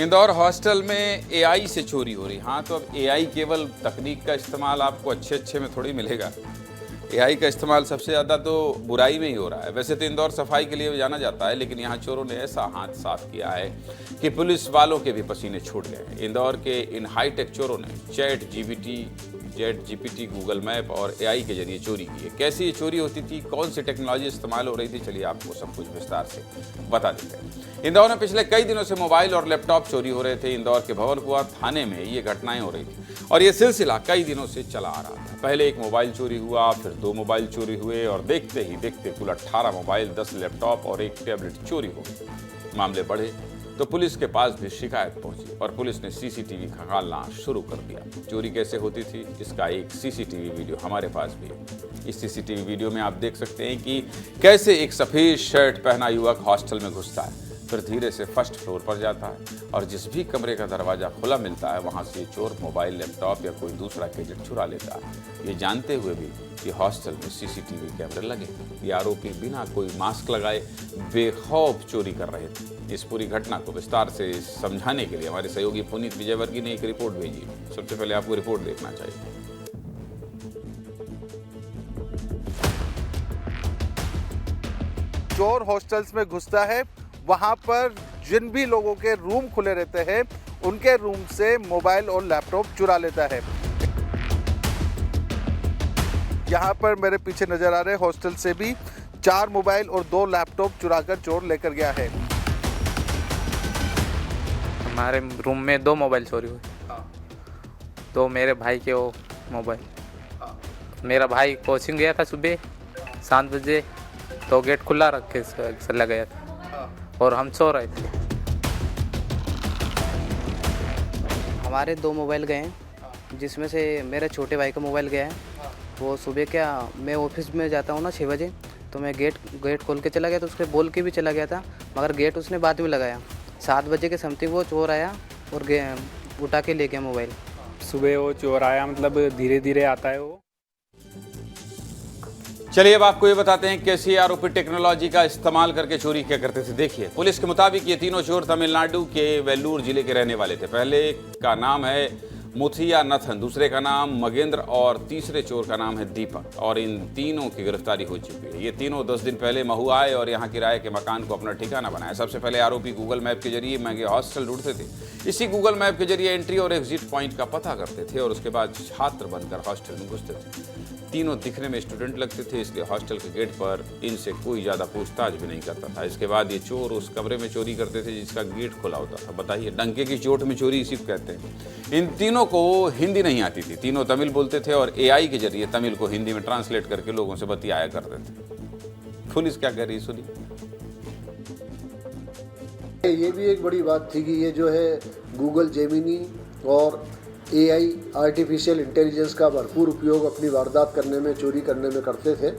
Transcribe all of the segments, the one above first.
Indore hostel में AI से चोरी हो रही। हाँ, तो अब एआई केवल तकनीक का इस्तेमाल आपको अच्छे में थोड़ी मिलेगा। एआई का इस्तेमाल सबसे ज़्यादा तो बुराई में ही हो रहा है। वैसे तो इंदौर सफाई के लिए जाना जाता है, लेकिन यहाँ चोरों ने ऐसा हाथ साफ किया है कि पुलिस वालों के भी पसीने छूट गए। इंदौर के इन हाईटेक चोरों ने चैट जीपीटी, गूगल मैप और एआई के जरिए चोरी की है। कैसे ये चोरी होती थी, कौन सी टेक्नोलॉजी इस्तेमाल हो रही थी, चलिए आपको सब कुछ विस्तार से बता देते हैं। इंदौर में पिछले कई दिनों से मोबाइल और लैपटॉप चोरी हो रहे थे। इंदौर के भंवरकुआं थाने में ये घटनाएं हो रही थी और ये सिलसिला कई दिनों से चला आ रहा था। पहले एक मोबाइल चोरी हुआ, फिर 2 मोबाइल चोरी हुए और देखते ही देखते कुल 18 मोबाइल, 10 लैपटॉप और 1 टैबलेट चोरी हो गए। मामले बढ़े तो पुलिस के पास भी शिकायत पहुंची और पुलिस ने सीसीटीवी खंगालना शुरू कर दिया। चोरी कैसे होती थी, इसका एक सीसीटीवी वीडियो हमारे पास भी है। इस सीसीटीवी वीडियो में आप देख सकते हैं कि कैसे एक सफ़ेद शर्ट पहना युवक हॉस्टल में घुसता है, फिर धीरे से फर्स्ट फ्लोर पर जाता है और जिस भी कमरे का दरवाज़ा खुला मिलता है वहाँ से चोर मोबाइल, लैपटॉप या कोई दूसरा गैजेट चुरा लेता है, ये जानते हुए भी कि हॉस्टल में सीसीटीवी कैमरे लगे। ये आरोपी बिना कोई मास्क लगाए बेखौफ चोरी कर रहे थे। इस पूरी घटना को विस्तार से समझाने के लिए हमारे सहयोगी पुनीत विजयवर्गीय ने एक रिपोर्ट भेजी। सबसे पहले आपको रिपोर्ट देखना चाहिए। चोर हॉस्टल्स में घुसता है, वहां पर जिन भी लोगों के रूम खुले रहते हैं उनके रूम से मोबाइल और लैपटॉप चुरा लेता है। यहाँ पर मेरे पीछे नजर आ रहे हॉस्टल से भी 4 मोबाइल और 2 लैपटॉप चुराकर चोर लेकर गया है। हमारे रूम में 2 मोबाइल चोरी हुए। तो मेरे भाई के वो मोबाइल, मेरा भाई कोचिंग गया था सुबह 7 बजे, तो गेट खुला रख के चला गया था और हम सो रहे थे। हमारे 2 मोबाइल गए हैं, जिसमें से मेरे छोटे भाई का मोबाइल गया है। वो सुबह मैं ऑफिस में जाता हूँ ना 6 बजे, तो मैं गेट खोल के चला गया, तो उसके बोल के भी चला गया था, मगर गेट उसने बाद में लगाया। 7 बजे के समथिंग वो चोर आया और उठा के ले गया मोबाइल। सुबह वो चोर आया, मतलब धीरे धीरे आता है वो। चलिए अब आपको ये बताते हैं कैसे आरोपी टेक्नोलॉजी का इस्तेमाल करके चोरी क्या करते थे। देखिए, पुलिस के मुताबिक ये तीनों चोर तमिलनाडु के वेल्लूर जिले के रहने वाले थे। पहले का नाम है मुथिया नथन, दूसरे का नाम मगेंद्र और तीसरे चोर का नाम है दीपक, और इन तीनों की गिरफ्तारी हो चुकी है। ये तीनों 10 दिन पहले महू आए और यहाँ किराए के मकान को अपना ठिकाना बनाया। सबसे पहले आरोपी गूगल मैप के जरिए महंगे हॉस्टल ढूंढते थे। इसी गूगल मैप के जरिए एंट्री और एग्जिट पॉइंट का पता करते थे और उसके बाद छात्र बनकर हॉस्टल में घुसते थे। तीनों दिखने में स्टूडेंट लगते थे, इसलिए हॉस्टल के गेट पर इनसे कोई ज़्यादा पूछताछ भी नहीं करता था। इसके बाद ये चोर उस कमरे में चोरी करते थे जिसका गेट खुला होता था। बताइए, डंके की चोट में चोरी इसी को कहते हैं। इन तीनों को हिंदी नहीं आती थी, तीनों तमिल बोलते थे और एआई के जरिए तमिल को हिंदी में ट्रांसलेट करके लोगों से बतियाया करते थे। पुलिस क्या कह रही है, सुनिए। ये भी एक बड़ी बात थी कि ये जो है गूगल जेमिनी और एआई आर्टिफिशियल इंटेलिजेंस का भरपूर उपयोग अपनी वारदात करने में, चोरी करने में करते थे,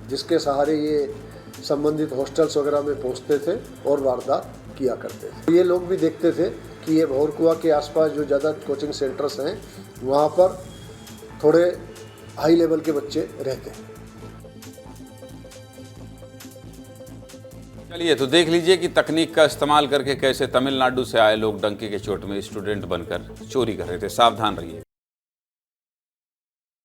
जिसके सहारे ये संबंधित हॉस्टल्स वगैरह में पहुंचते थे और वारदात किया करते थे। ये लोग भी देखते थे कि ये भंवरकुआं के आसपास जो ज़्यादा कोचिंग सेंटर्स हैं वहाँ पर थोड़े हाई लेवल के बच्चे रहते हैं। चलिए तो देख लीजिए कि तकनीक का इस्तेमाल करके कैसे तमिलनाडु से आए लोग डंके के चोट में स्टूडेंट बनकर चोरी कर रहे थे। सावधान रहिए।